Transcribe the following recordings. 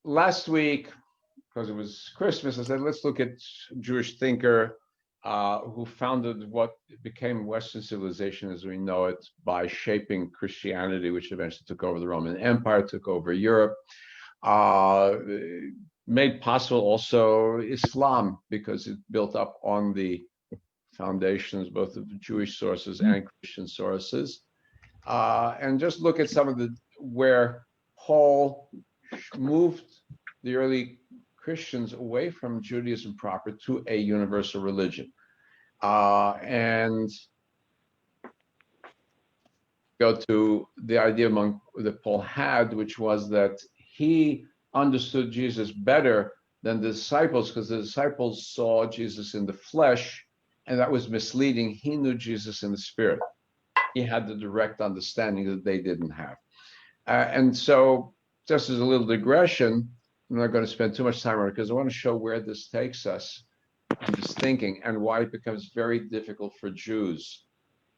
last week, because it was Christmas, I said, let's look at a Jewish thinker who founded what became Western civilization as we know it by shaping Christianity, which eventually took over the Roman Empire, took over Europe, uh, made possible also Islam because it built up on the foundations both of Jewish sources and Christian sources. And just look at some of the where Paul moved the early Christians away from Judaism proper to a universal religion. And go to the idea among that Paul had, which was that he understood Jesus better than the disciples because the disciples saw Jesus in the flesh, and that was misleading. He knew Jesus in the spirit. He had the direct understanding that they didn't have. And so, just as a little digression, I'm not going to spend too much time on it because I want to show where this takes us in this thinking and why it becomes very difficult for Jews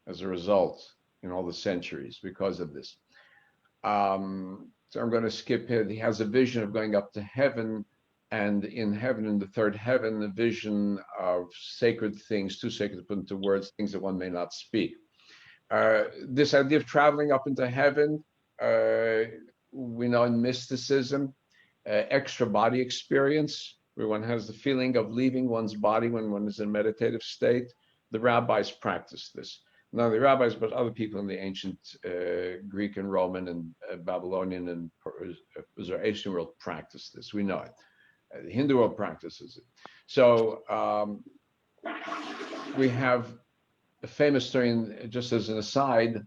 as a result in all the centuries because of this. So I'm going to skip here. He has a vision of going up to heaven, and in heaven, in the third heaven, the vision of sacred things, too sacred to put into words, things that one may not speak. This idea of traveling up into heaven, we know in mysticism, extra body experience, where one has the feeling of leaving one's body when one is in meditative state. The rabbis practice this. Not the rabbis, but other people in the ancient Greek and Roman and Babylonian and Asian world practice this. We know it. The Hindu world practices it. So we have a famous story, just as an aside,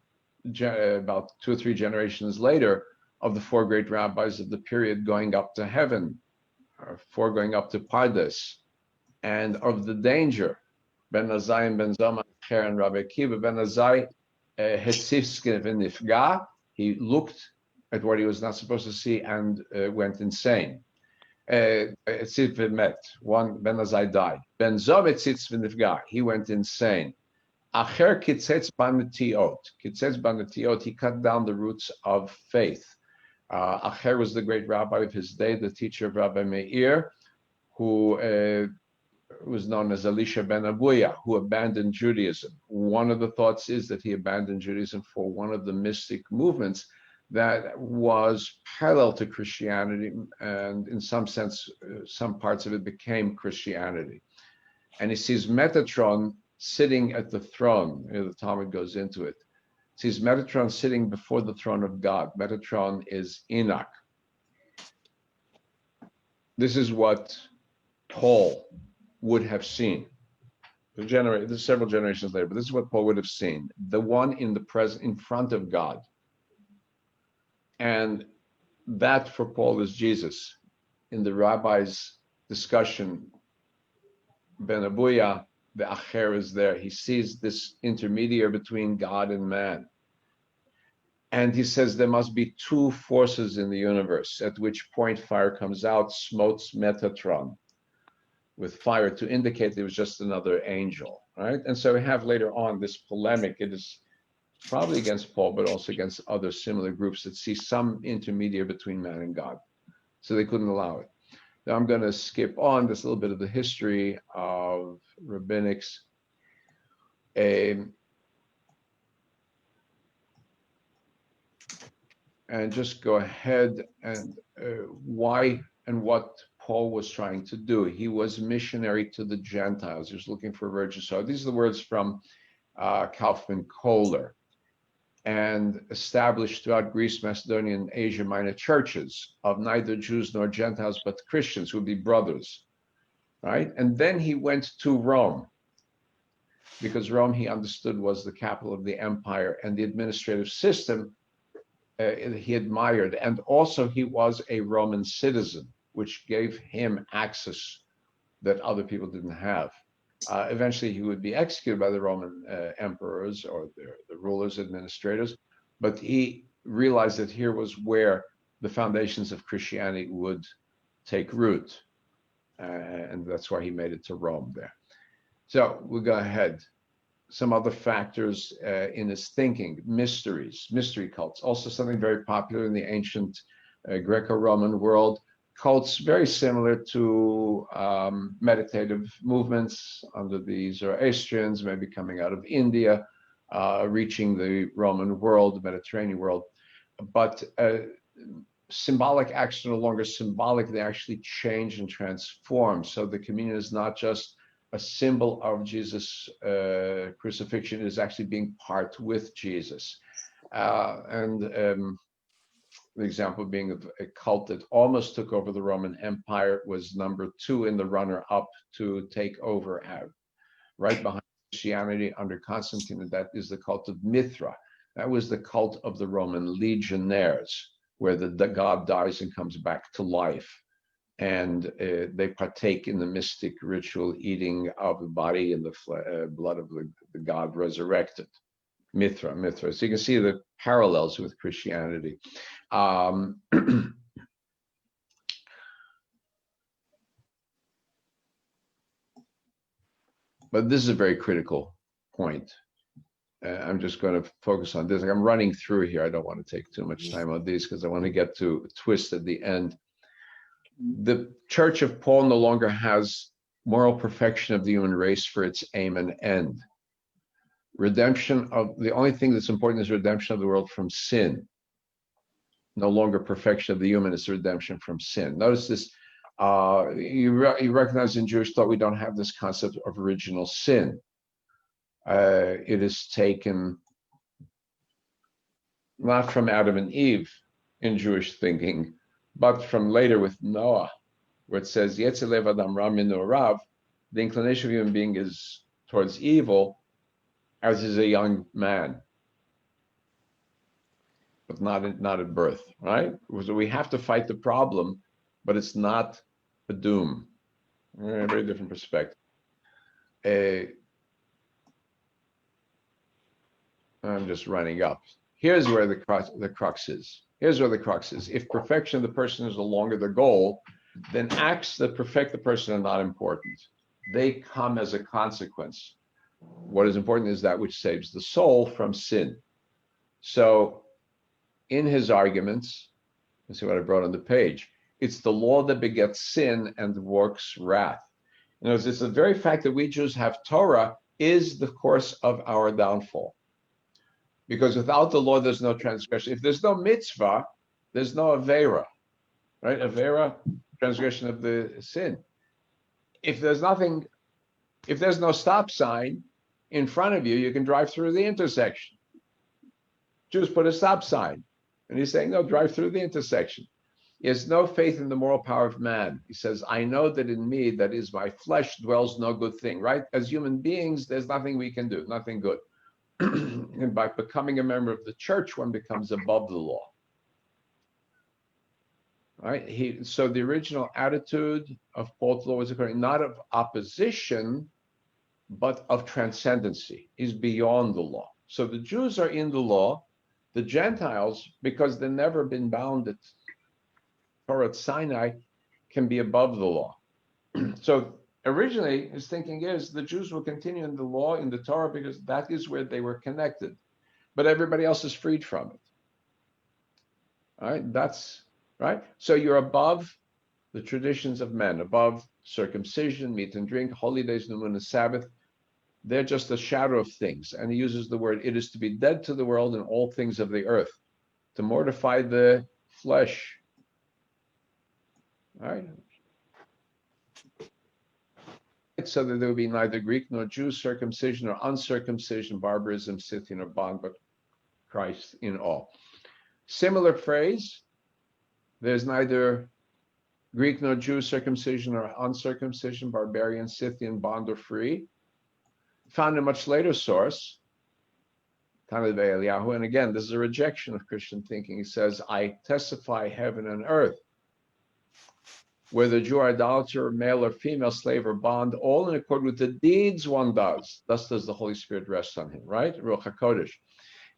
about 2 or 3 generations later, of the 4 great rabbis of the period going up to heaven, or 4 going up to Pardes, and of the danger. Ben Azai and Ben Zoma and Rabbi Akiva. Ben Azai nifga. He looked at what he was not supposed to see and went insane. One Ben Azai died. Ben Zoma he went insane. Acher kitzetz banetiot. Kitzetz banetiot. He cut down the roots of faith. Acher was the great rabbi of his day, the teacher of Rabbi Meir, who was known as Elisha ben Abuya, who abandoned Judaism. One of the thoughts is that he abandoned Judaism for one of the mystic movements that was parallel to Christianity, and in some sense, some parts of it became Christianity. And he sees Metatron sitting at the throne. The Talmud goes into it. He sees Metatron sitting before the throne of God. Metatron is Enoch. This is what Paul would have seen. There's several generations later, but this is what Paul would have seen. The one in the present, in front of God. And that for Paul is Jesus. In the rabbi's discussion, Ben Abuya, the Acher is there. He sees this intermediary between God and man. And he says there must be 2 forces in the universe, at which point fire comes out, smotes Metatron with fire to indicate there was just another angel, right? And so we have later on this polemic. It is probably against Paul, but also against other similar groups that see some intermediary between man and God. So they couldn't allow it. Now I'm going to skip on this little bit of the history of rabbinics. And just go ahead and why and what Paul was trying to do. He was missionary to the Gentiles. He was looking for virgins. So these are the words from Kaufman Kohler. And established throughout Greece, Macedonia, and Asia Minor churches of neither Jews nor Gentiles, but Christians who would be brothers, right? And then he went to Rome, because Rome, he understood, was the capital of the empire, and the administrative system he admired. And also he was a Roman citizen, which gave him access that other people didn't have. Eventually he would be executed by the Roman emperors or the rulers, administrators, but he realized that here was where the foundations of Christianity would take root. And that's why he made it to Rome there. So we'll go ahead. Some other factors in his thinking: mysteries, mystery cults, also something very popular in the ancient Greco-Roman world. cults very similar to meditative movements under the Zoroastrians, maybe coming out of India, reaching the Roman world, the Mediterranean world. But symbolic acts are no longer symbolic, they actually change and transform. So the communion is not just a symbol of Jesus' crucifixion, it is actually being part with Jesus. The example being of a cult that almost took over the Roman Empire, was number 2 in the runner-up to take over, right behind Christianity under Constantine, and that is the cult of Mithra. That was the cult of the Roman legionnaires, where the god dies and comes back to life. And they partake in the mystic ritual eating of the body and the blood of the god resurrected. Mithra. So you can see the parallels with Christianity. But this is a very critical point. I'm just going to focus on this. I'm running through here. I don't want to take too much time on these because I want to get to a twist at the end. The Church of Paul no longer has moral perfection of the human race for its aim and end. Redemption of the only thing that's important is redemption of the world from sin. No longer perfection of the human, is redemption from sin. Notice this. You recognize in Jewish thought we don't have this concept of original sin. It is taken not from Adam and Eve in Jewish thinking, but from later with Noah, where it says, Yetzer lev adam ra minu rav, the inclination of a human being is towards evil, as is a young man, but not at birth, right? So we have to fight the problem, but it's not a doom. A very different perspective. I'm just running up. Here's where the crux is. Here's where the crux is. If perfection of the person is no longer the goal, then acts that perfect the person are not important. They come as a consequence. What is important is that which saves the soul from sin. So in his arguments, let's see what I brought on the page, it's the law that begets sin and works wrath. You know, it's the very fact that we Jews have Torah is the course of our downfall. Because without the law, there's no transgression. If there's no mitzvah, there's no avera, right? Avera, transgression of the sin. If there's nothing, if there's no stop sign in front of you, you can drive through the intersection. Jews put a stop sign. And he's saying, no, drive through the intersection. He has no faith in the moral power of man. He says, I know that in me, that is my flesh, dwells no good thing, right? As human beings, there's nothing we can do, nothing good. And by becoming a member of the church, one becomes above the law. Right? So the original attitude of Paul's law was not of opposition, but of transcendency. He's beyond the law. So the Jews are in the law. The Gentiles, because they've never been bound at Torah at Sinai, can be above the law. So originally, his thinking is the Jews will continue in the law, in the Torah, because that is where they were connected. But everybody else is freed from it. All right, that's right. So you're above the traditions of men, above circumcision, meat and drink, holy days, new moon, and Sabbath. They're just a shadow of things. And he uses the word, it is to be dead to the world and all things of the earth, to mortify the flesh. All right. So that there will be neither Greek nor Jew, circumcision or uncircumcision, barbarism, Scythian or bond, but Christ in all. Similar phrase, there's neither Greek nor Jew, circumcision or uncircumcision, barbarian, Scythian, bond or free. Found a much later source, Tanakh Eliyahu, and again, this is a rejection of Christian thinking. He says, I testify heaven and earth, whether Jew or idolater, male or female, slave or bond, all in accord with the deeds one does. Thus does the Holy Spirit rest on him, right? Ruach HaKodesh.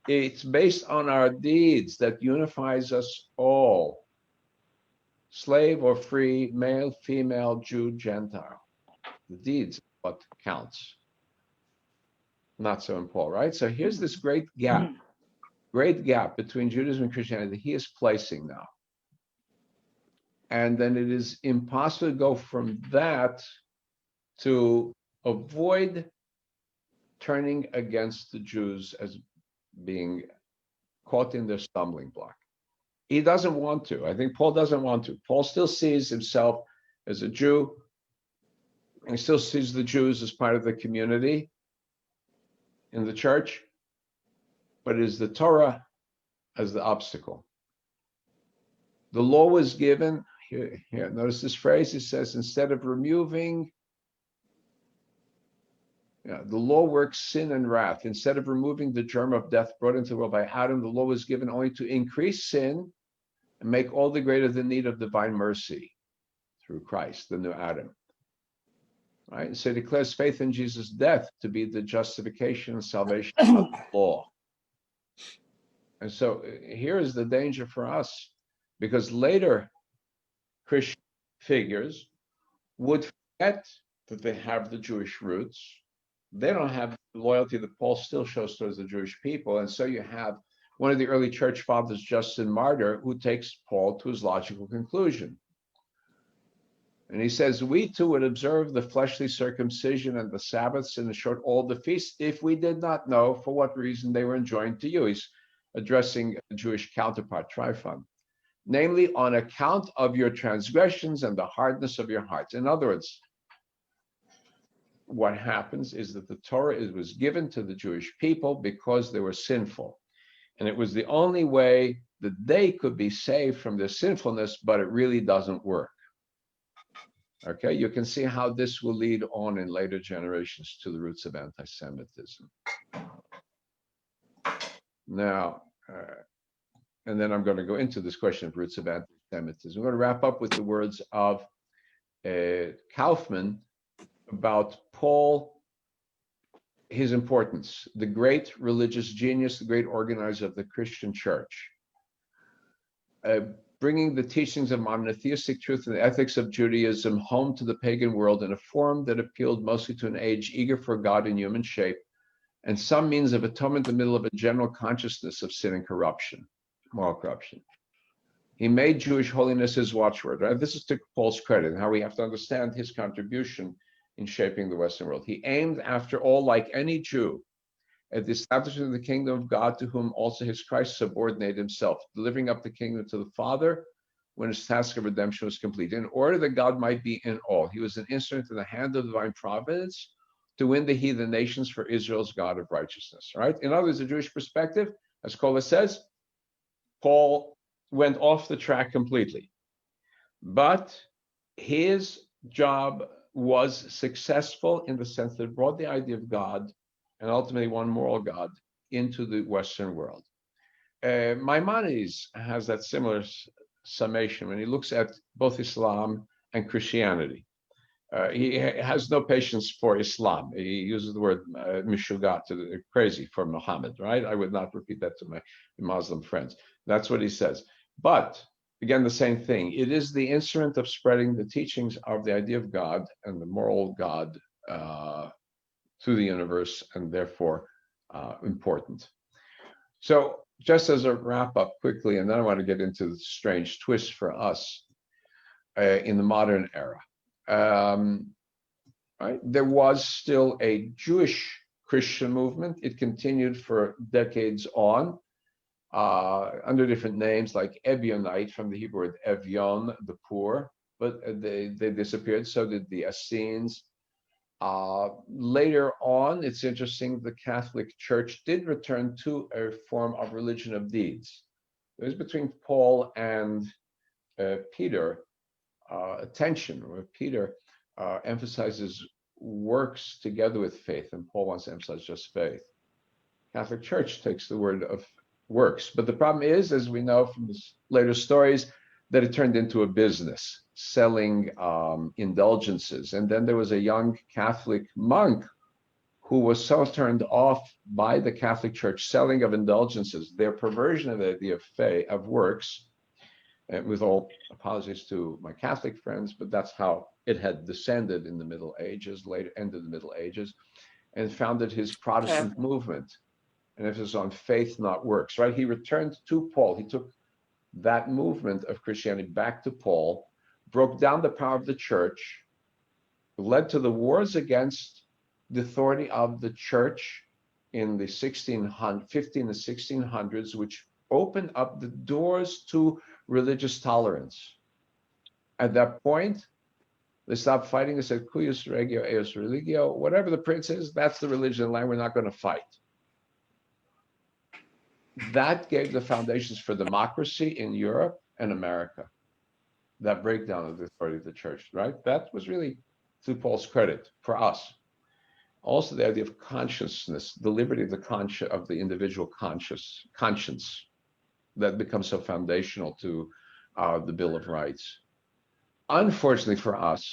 It's based on our deeds that unifies us all. Slave or free, male, female, Jew, Gentile. The deeds, what counts. Not so in Paul, right? So here's this great gap between Judaism and Christianity that he is placing now. And then it is impossible to go from that to avoid turning against the Jews as being caught in their stumbling block. He doesn't want to. I think Paul doesn't want to. Paul still sees himself as a Jew. He still sees the Jews as part of the community in the church, but it is the Torah as the obstacle. The law was given, here, notice this phrase, it says, instead of removing, the law works sin and wrath. Instead of removing the germ of death brought into the world by Adam, the law was given only to increase sin and make all the greater the need of divine mercy through Christ, the new Adam. Right? So it declares faith in Jesus' death to be the justification and salvation of the law. And so here is the danger for us, because later Christian figures would forget that they have the Jewish roots. They don't have the loyalty that Paul still shows towards the Jewish people. And so you have one of the early church fathers, Justin Martyr, who takes Paul to his logical conclusion. And he says, we too would observe the fleshly circumcision and the Sabbaths and in short all the feasts if we did not know for what reason they were enjoined to you. He's addressing a Jewish counterpart, Tryphon. Namely, on account of your transgressions and the hardness of your hearts. In other words, what happens is that the Torah was given to the Jewish people because they were sinful. And it was the only way that they could be saved from their sinfulness, but it really doesn't work. Okay, you can see how this will lead on in later generations to the roots of anti-Semitism. Now, and then I'm going to go into this question of roots of anti-Semitism. I'm going to wrap up with the words of Kaufman about Paul, his importance, the great religious genius, the great organizer of the Christian church, bringing the teachings of monotheistic truth and the ethics of Judaism home to the pagan world in a form that appealed mostly to an age eager for God in human shape, and some means of atonement in the middle of a general consciousness of sin and corruption, moral corruption. He made Jewish holiness his watchword. Right? This is to Paul's credit, and how we have to understand his contribution in shaping the Western world. He aimed, after all, like any Jew, at the establishment of the kingdom of God, to whom also his Christ subordinated himself, delivering up the kingdom to the Father when his task of redemption was complete, in order that God might be in all. He was an instrument in the hand of divine providence to win the heathen nations for Israel's God of righteousness. Right? In other words, the Jewish perspective, as Kola says, Paul went off the track completely. But his job was successful in the sense that it brought the idea of God and ultimately one moral God into the Western world. Maimonides has that similar summation when he looks at both Islam and Christianity. He has no patience for Islam. He uses the word mishugat, crazy, for Muhammad, right? I would not repeat that to my Muslim friends. That's what he says. But again, the same thing. It is the instrument of spreading the teachings of the idea of God and the moral God to the universe, and therefore important. So just as a wrap up quickly, and then I want to get into the strange twist for us in the modern era. Right? There was still a Jewish Christian movement. It continued for decades on under different names, like Ebionites, from the Hebrew word Evion, the poor, but they disappeared. So did the Essenes. Later on, it's interesting, the Catholic Church did return to a form of religion of deeds. It was between Paul and Peter, a tension where Peter emphasizes works together with faith, and Paul wants to emphasize just faith. Catholic Church takes the word of works, but the problem is, as we know from the later stories, that it turned into a business, selling indulgences. And then there was a young Catholic monk who was so turned off by the Catholic Church selling of indulgences, their perversion of the idea of faith, of works, and with all apologies to my Catholic friends, but that's how it had descended in the Middle Ages, later end of the Middle Ages, and founded his Protestant movement, and emphasis on faith, not works, right? He returned to Paul. He took that movement of Christianity back to Paul, broke down the power of the church, led to the wars against the authority of the church in the 15 and 1600s, which opened up the doors to religious tolerance. At that point, they stopped fighting. They said, "Cuius regio, eius religio." Whatever the prince is, that's the religion of the land. We're not going to fight. That gave the foundations for democracy in Europe and America. That breakdown of the authority of the church, right? That was really to Paul's credit for us. Also, the idea of consciousness, the liberty of the individual conscience, that becomes so foundational to the Bill of Rights. Unfortunately for us,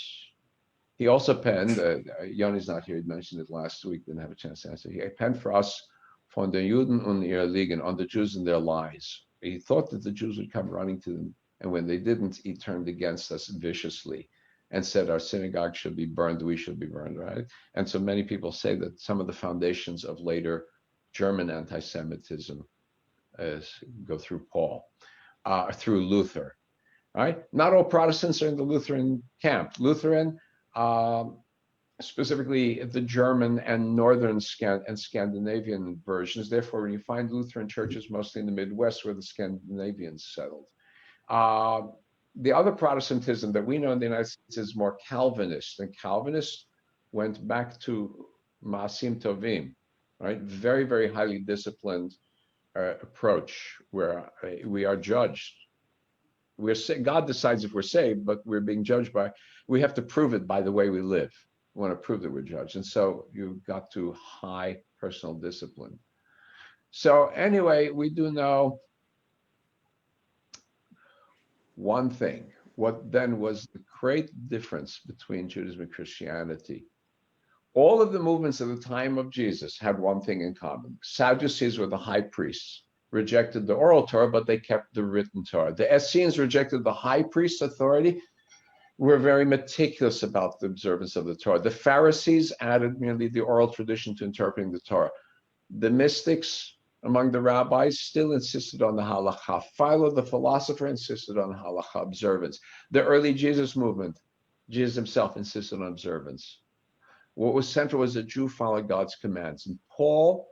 he also penned, Yoni's not here, he mentioned it last week, didn't have a chance to answer. He penned for us, von den Juden und ihrer Liegen, on the Jews and their lies. He thought that the Jews would come running to them, and when they didn't, he turned against us viciously and said our synagogue should be burned, we should be burned, right? And so many people say that some of the foundations of later German anti-Semitism go through Paul, through Luther, right? Not all Protestants are in the Lutheran camp. Lutheran, specifically the German and Northern and Scandinavian versions. Therefore, when you find Lutheran churches, mostly in the Midwest, where the Scandinavians settled. The other Protestantism that we know in the United States is more Calvinist, and Calvinists went back to Maasim Tovim, right? Very, very highly disciplined approach where we are judged. God decides if we're saved, but we're being judged by, we have to prove it by the way we live. We want to prove that we're judged. And so you've got to high personal discipline. So anyway, we do know one thing. What then was the great difference between Judaism and Christianity? All of the movements at the time of Jesus had one thing in common. Sadducees were the high priests, rejected the oral Torah, but they kept the written Torah. The Essenes rejected the high priest's authority, were very meticulous about the observance of the Torah. The Pharisees added merely the oral tradition to interpreting the Torah. The mystics among the rabbis still insisted on the halakha. Philo, the philosopher, insisted on halakha observance. The early Jesus movement, Jesus himself insisted on observance. What was central was that Jew followed God's commands. And Paul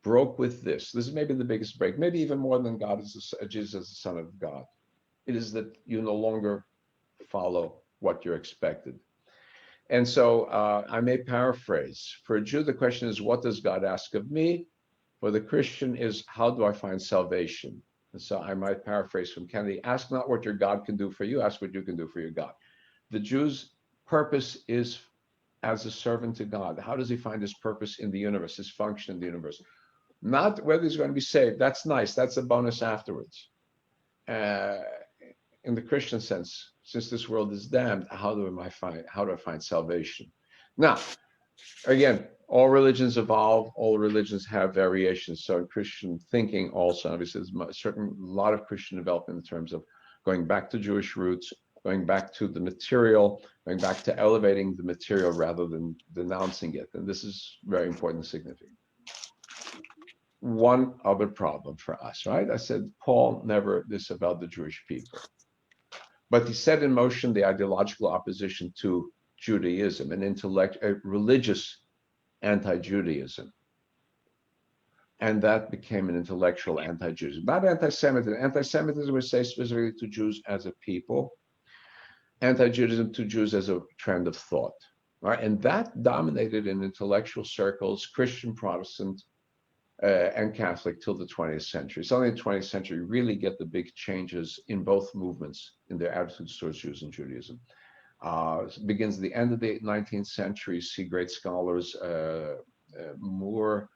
broke with this. This is maybe the biggest break, maybe even more than Jesus as the Son of God. It is that you no longer follow what you're expected. And so I may paraphrase. For a Jew, the question is, what does God ask of me? For the Christian is, how do I find salvation? And so I might paraphrase from Kennedy, ask not what your God can do for you, ask what you can do for your God. The Jew's purpose is as a servant to God. How does he find his purpose in the universe, his function in the universe? Not whether he's going to be saved. That's nice. That's a bonus afterwards. In the Christian sense, since this world is damned, how do I find salvation? Now, again, all religions evolve, all religions have variations. So in Christian thinking also, obviously, there's a lot of Christian development in terms of going back to Jewish roots, going back to the material, going back to elevating the material rather than denouncing it. And this is very important and significant. One other problem for us, right? I said Paul never disavowed the Jewish people, but he set in motion the ideological opposition to Judaism, a religious anti-Judaism. And that became an intellectual anti-Judaism, not anti-Semitism. Anti-Semitism we say specifically to Jews as a people, anti-Judaism to Jews as a trend of thought, right? And that dominated in intellectual circles, Christian, Protestant, and Catholic till the 20th century. It's only in the 20th century you really get the big changes in both movements in their attitudes towards Jews and Judaism. It begins at the end of the 19th century. You see great scholars, Moore,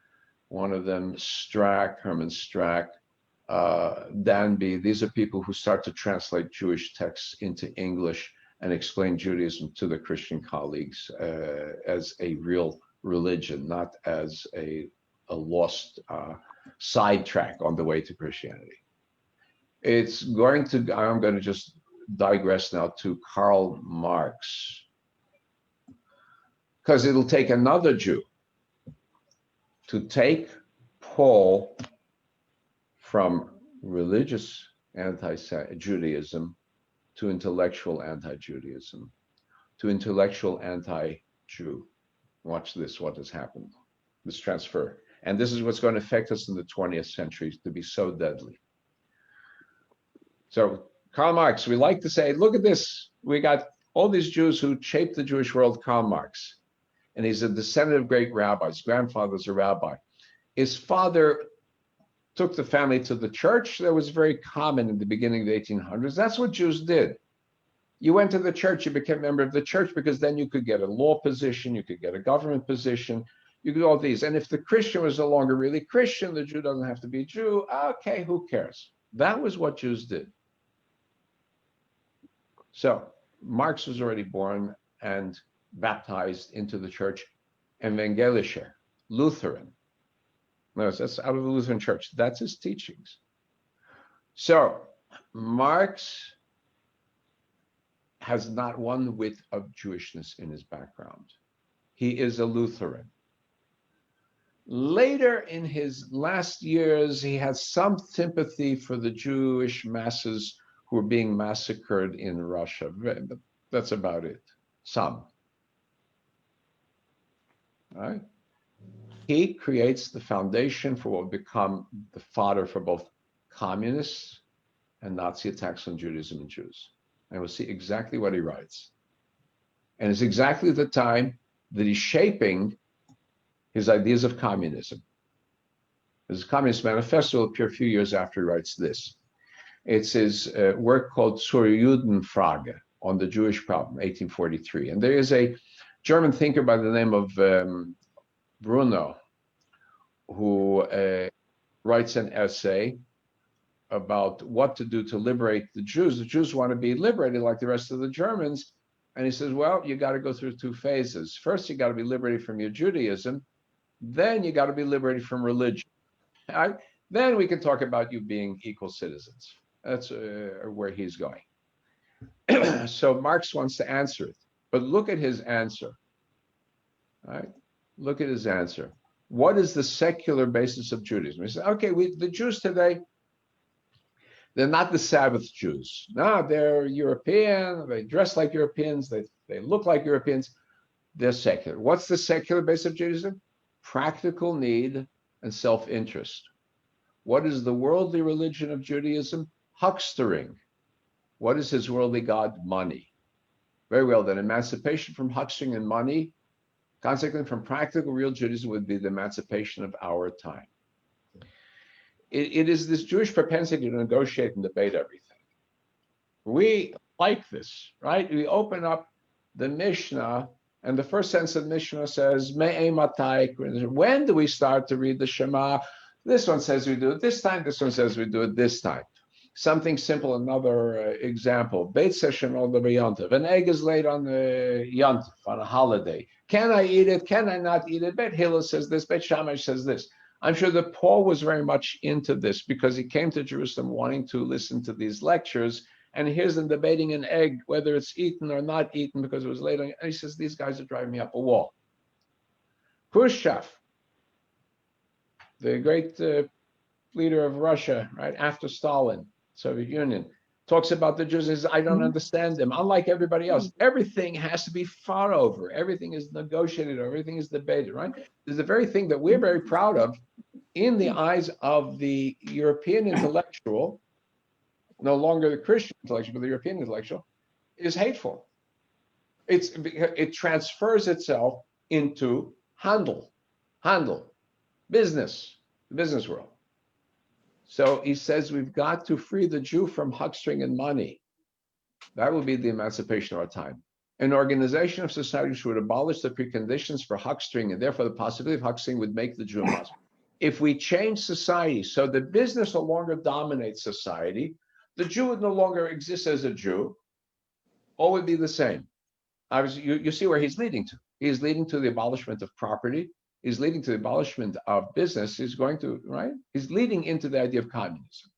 one of them, Herman Strack, Danby. These are people who start to translate Jewish texts into English and explain Judaism to their Christian colleagues as a real religion, not as a lost sidetrack on the way to Christianity. I'm going to just digress now to Karl Marx, because it'll take another Jew to take Paul from religious anti-Judaism to intellectual anti-Judaism, to intellectual anti-Jew. Watch this, what has happened, this transfer. And this is what's going to affect us in the 20th century to be so deadly. So Karl Marx, we like to say, look at this. We got all these Jews who shaped the Jewish world, Karl Marx. And he's a descendant of great rabbis. His grandfather's a rabbi. His father took the family to the church. That was very common in the beginning of the 1800s. That's what Jews did. You went to the church, you became a member of the church because then you could get a law position, you could get a government position, you could do all these. And if the Christian was no longer really Christian, the Jew doesn't have to be a Jew. Okay, who cares? That was what Jews did. So Marx was already born and baptized into the church, evangelischer, Lutheran. No, that's out of the Lutheran church. That's his teachings. So Marx has not one whit of Jewishness in his background. He is a Lutheran. Later in his last years, he had some sympathy for the Jewish masses who were being massacred in Russia. But that's about it. Some. All right? He creates the foundation for what will become the fodder for both communists and Nazi attacks on Judaism and Jews. And we'll see exactly what he writes. And it's exactly the time that he's shaping his ideas of communism. His Communist Manifesto will appear a few years after he writes this. It's his work called Zur Judenfrage, on the Jewish problem, 1843. And there is a German thinker by the name of Bruno, who writes an essay about what to do to liberate the Jews. The Jews want to be liberated like the rest of the Germans. And he says, well, you got to go through two phases. First, you got to be liberated from your Judaism. Then you got to be liberated from religion. Right? Then we can talk about you being equal citizens. That's where he's going. So Marx wants to answer it. But look at his answer. All right? Look at his answer. What is the secular basis of Judaism? He said, okay, the Jews today, they're not the Sabbath Jews. No, they're European. They dress like Europeans. They look like Europeans. They're secular. What's the secular base of Judaism? Practical need and self-interest. What is the worldly religion of Judaism? Huckstering. What is his worldly god? Money. Very well, then emancipation from huckstering and money, consequently from practical real Judaism, would be the emancipation of our time. It is this Jewish propensity to negotiate and debate everything. We like this, right? We open up the Mishnah, and the first sentence of the Mishnah says, Me'ei matai, when do we start to read the Shema? This one says we do it this time, this one says we do it this time. Something simple, another example. Beit session on the Yontif. An egg is laid on the Yontif, on a holiday. Can I eat it? Can I not eat it? Beit Hillel says this, Beit Shammai says this. I'm sure that Paul was very much into this because he came to Jerusalem wanting to listen to these lectures, and here's them debating an egg, whether it's eaten or not eaten because it was laid on. And he says, these guys are driving me up a wall. Khrushchev, the great leader of Russia, right after Stalin, Soviet Union, talks about the Jews. He says, I don't understand them. Unlike everybody else, everything has to be fought over. Everything is negotiated. Everything is debated, right? There's the very thing that we're very proud of in the eyes of the European intellectual, no longer the Christian intellectual, but the European intellectual, is hateful. It transfers itself into handel, business, the business world. So he says we've got to free the Jew from huckstering and money. That will be the emancipation of our time. An organization of society which would abolish the preconditions for huckstering, and therefore the possibility of huckstering would make the Jew impossible. If we change society so that business no longer dominates society, the Jew would no longer exist as a Jew. All would be the same. Obviously, you see where he's leading to. He's leading to the abolishment of property. He's leading to the abolishment of business. He's going to, right? He's leading into the idea of communism.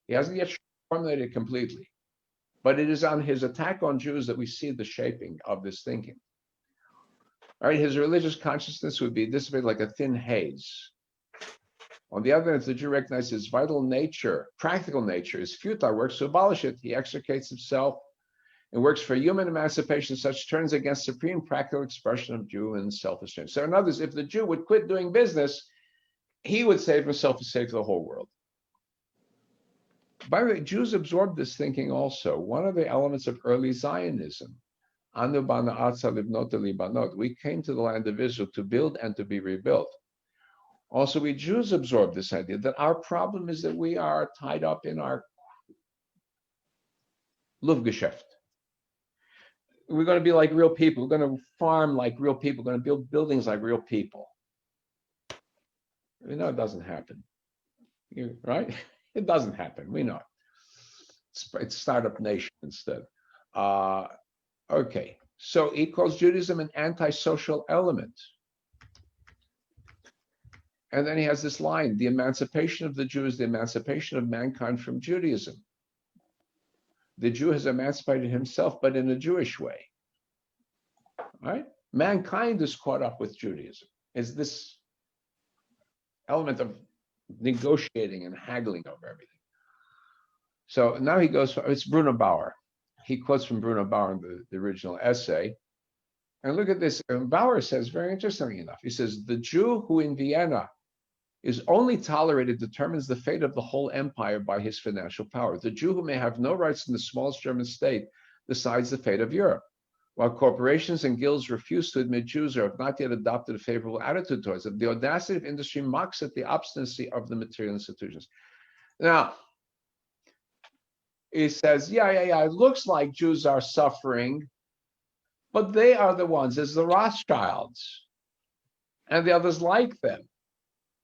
He hasn't yet formulated it completely. But it is on his attack on Jews that we see the shaping of this thinking. All right, his religious consciousness would be dissipated like a thin haze. On the other hand, if the Jew recognizes his vital nature, practical nature, is futile works to abolish it, he extricates himself It works for human emancipation, such turns against supreme practical expression of Jew self-esteem. So in other words, if the Jew would quit doing business, he would save himself to save the whole world. By the way, Jews absorbed this thinking also. One of the elements of early Zionism, Anu bana atza livnot libanot, we came to the land of Israel to build and to be rebuilt. Also, we Jews absorbed this idea that our problem is that we are tied up in our Luftgeschäft. We're going to be like real people. We're going to farm like real people. We're going to build buildings like real people. We know it doesn't happen, right? It doesn't happen. We know it. It's startup nation instead. Okay, so he calls Judaism an antisocial element. And then he has this line, the emancipation of the Jew is the emancipation of mankind from Judaism. The Jew has emancipated himself, but in a Jewish way, right? Mankind is caught up with Judaism. It's this element of negotiating and haggling over everything. So now he goes, it's Bruno Bauer. He quotes from Bruno Bauer in the original essay. And look at this. And Bauer says, very interestingly enough, he says, the Jew who in Vienna is only tolerated determines the fate of the whole empire by his financial power. The Jew who may have no rights in the smallest German state decides the fate of Europe. While corporations and guilds refuse to admit Jews or have not yet adopted a favorable attitude towards them, the audacity of industry mocks at the obstinacy of the material institutions. Now, he says, yeah, it looks like Jews are suffering, but they are the ones, as the Rothschilds and the others like them,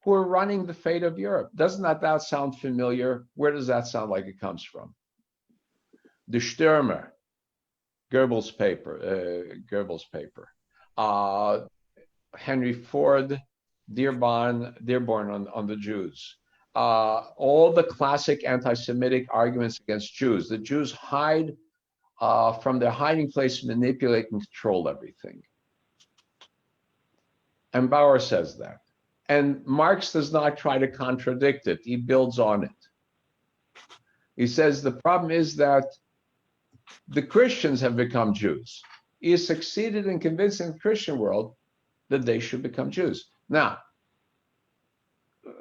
who are running the fate of Europe. Doesn't that sound familiar? Where does that sound like it comes from? The Stürmer, Goebbels' paper. Henry Ford, Dearborn on the Jews. All the classic anti-Semitic arguments against Jews. The Jews hide from their hiding place, manipulate and control everything. And Bauer says that. And Marx does not try to contradict it. He builds on it. He says the problem is that the Christians have become Jews. He has succeeded in convincing the Christian world that they should become Jews. Now,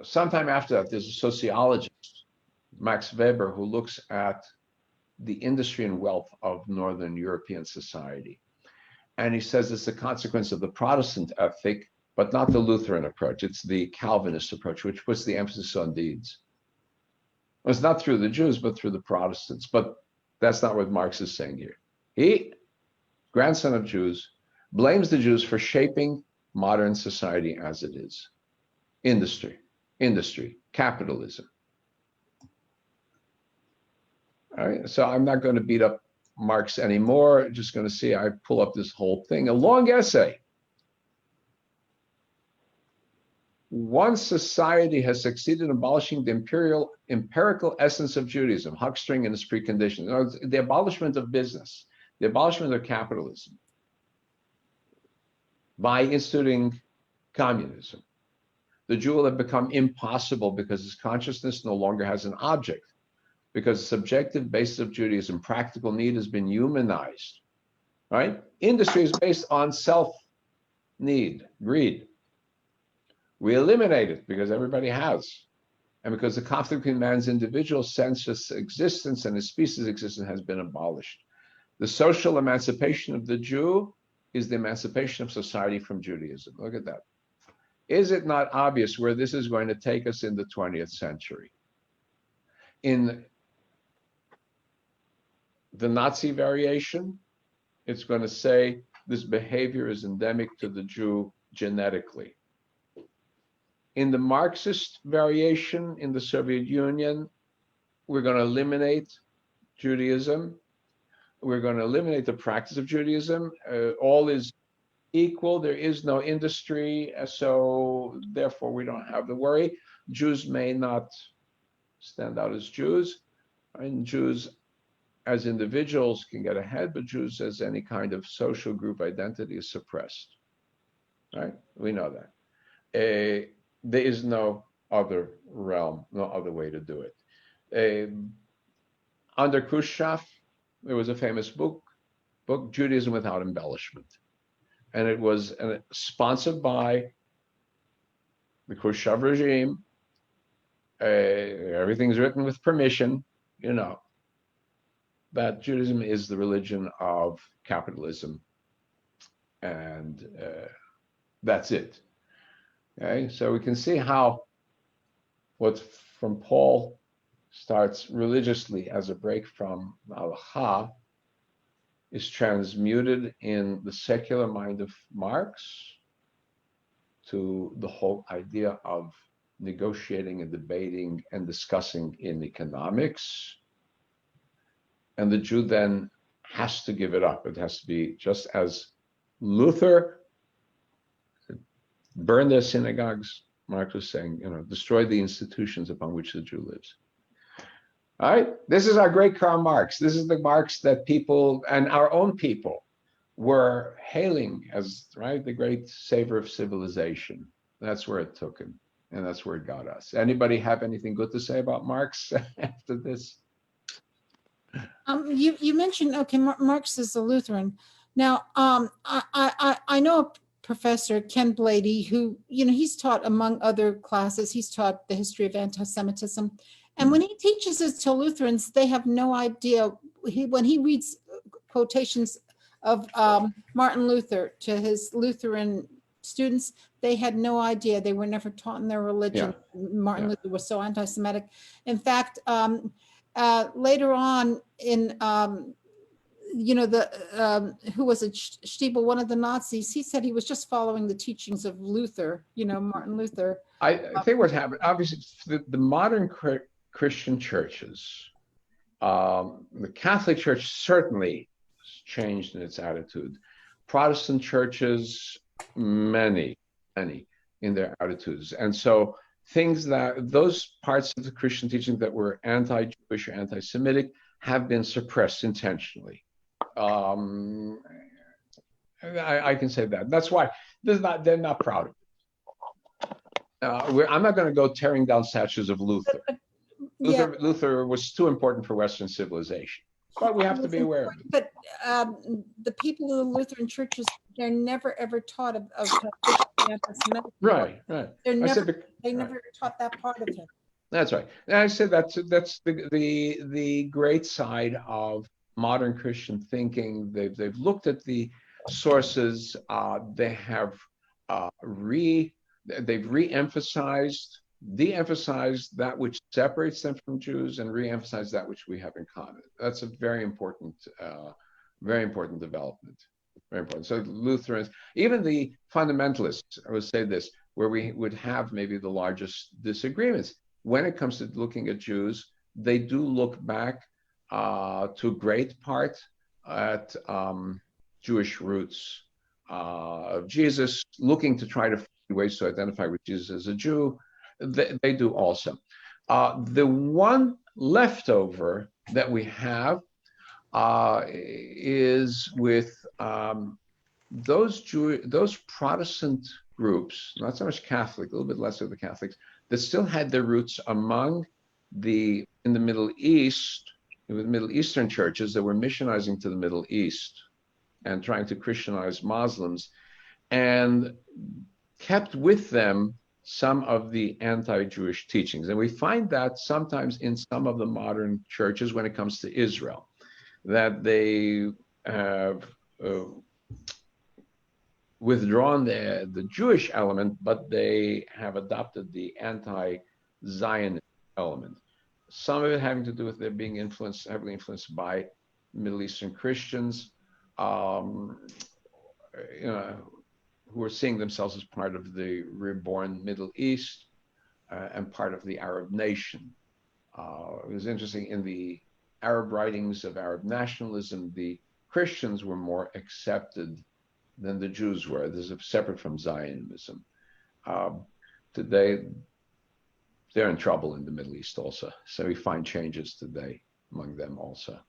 sometime after that, there's a sociologist, Max Weber, who looks at the industry and wealth of Northern European society. And he says it's a consequence of the Protestant ethic, but not the Lutheran approach. It's the Calvinist approach, which puts the emphasis on deeds. It's not through the Jews, but through the Protestants. But that's not what Marx is saying here. He, grandson of Jews, blames the Jews for shaping modern society as it is. Industry, capitalism. All right, so I'm not going to beat up Marx anymore. Just going to see, I pull up this whole thing, a long essay. Once society has succeeded in abolishing the empirical essence of Judaism, huckstering and its preconditions, the abolishment of business, the abolishment of capitalism, by instituting communism, the Jew will have become impossible because his consciousness no longer has an object, because the subjective basis of Judaism, practical need, has been humanized, right? Industry is based on self-need, greed. We eliminate it because everybody has, and because the conflict between man's individual sensuous existence and his species existence has been abolished. The social emancipation of the Jew is the emancipation of society from Judaism. Look at that. Is it not obvious where this is going to take us in the 20th century? In the Nazi variation, it's going to say this behavior is endemic to the Jew genetically. In the Marxist variation in the Soviet Union, we're going to eliminate Judaism. We're going to eliminate the practice of Judaism. All is equal. There is no industry, so therefore we don't have to worry. Jews may not stand out as Jews, and Jews as individuals can get ahead, but Jews as any kind of social group identity is suppressed, right? We know that. There is no other realm, no other way to do it. Under Khrushchev, there was a famous book book, Judaism Without Embellishment. And it was sponsored by the Khrushchev regime. Everything's written with permission, you know, that Judaism is the religion of capitalism. And that's it. Okay, so we can see how what from Paul starts religiously as a break from Halacha is transmuted in the secular mind of Marx to the whole idea of negotiating and debating and discussing in economics. And the Jew then has to give it up. It has to be just as Luther burned their synagogues, Marx was saying, you know, destroy the institutions upon which the Jew lives. All right, this is our great Karl Marx. This is the Marx that people and our own people were hailing as, right, the great savior of civilization. That's where it took him, and that's where it got us. Anybody have anything good to say about Marx after this? You mentioned, okay, Marx is a Lutheran. Now, I know a professor, Ken Blady, who, you know, he's taught, among other classes, he's taught the history of anti-Semitism. And when he teaches it to Lutherans, they have no idea. When he reads quotations of Martin Luther to his Lutheran students, they had no idea. They were never taught in their religion. Yeah. Martin Luther was so anti-Semitic. In fact, later on in, you know, the who was it, Stiebel, one of the Nazis, he said he was just following the teachings of Luther, you know, Martin Luther. I think what's happened, obviously, the modern Christian churches, the Catholic Church certainly changed in its attitude. Protestant churches, many in their attitudes. And so things that, those parts of the Christian teaching that were anti-Jewish or anti-Semitic have been suppressed intentionally. I can say that. That's why they're not proud of it. I'm not going to go tearing down statues of Luther. Luther was too important for Western civilization, but we have to be aware of it. But the people in the Lutheran churches, they're never ever taught of anti-Semitic. Right. They never taught that part of him. That's right. And I said that's the great side of modern Christian thinking. They've looked at the sources. They have they've de-emphasized that which separates them from Jews and re-emphasized that which we have in common. That's a very important development. Very important. So Lutherans, even the fundamentalists, I would say this, where we would have maybe the largest disagreements when it comes to looking at Jews, they do look back to a great part at Jewish roots of Jesus, looking to try to find ways to identify with Jesus as a Jew. They do also. The one leftover that we have is with those Protestant groups, not so much Catholic, a little bit less of the Catholics, that still had their roots in the Middle East, with Middle Eastern churches that were missionizing to the Middle East and trying to Christianize Muslims, and kept with them some of the anti-Jewish teachings. And we find that sometimes in some of the modern churches when it comes to Israel, that they have withdrawn the Jewish element, but they have adopted the anti-Zionist element. Some of it having to do with their being heavily influenced by Middle Eastern Christians, who are seeing themselves as part of the reborn Middle East and part of the Arab nation. It was interesting, in the Arab writings of Arab nationalism, the Christians were more accepted than the Jews were. This is separate from Zionism. Today, they're in trouble in the Middle East also. So we find changes today among them also.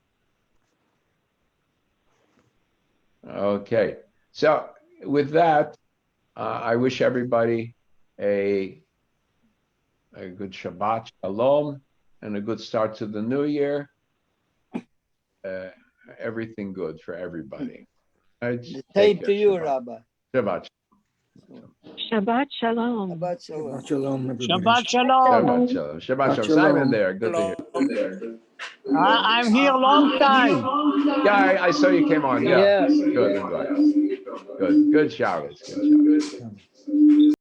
Okay, so with that, I wish everybody a good Shabbat Shalom and a good start to the new year. everything good for everybody. Right? The Take same care. to you, Shabbat. Rabbi. Shabbat. Shabbat shalom. Shabbat shalom. Shabbat shalom, everybody. Shabbat shalom. Shabbat shalom. Shabbat shalom. Simon there. Good to hear. I'm here long time. Yeah, I saw you came on. Yeah. Yeah. Good. Good. Good. Good. Good showers. Good showers.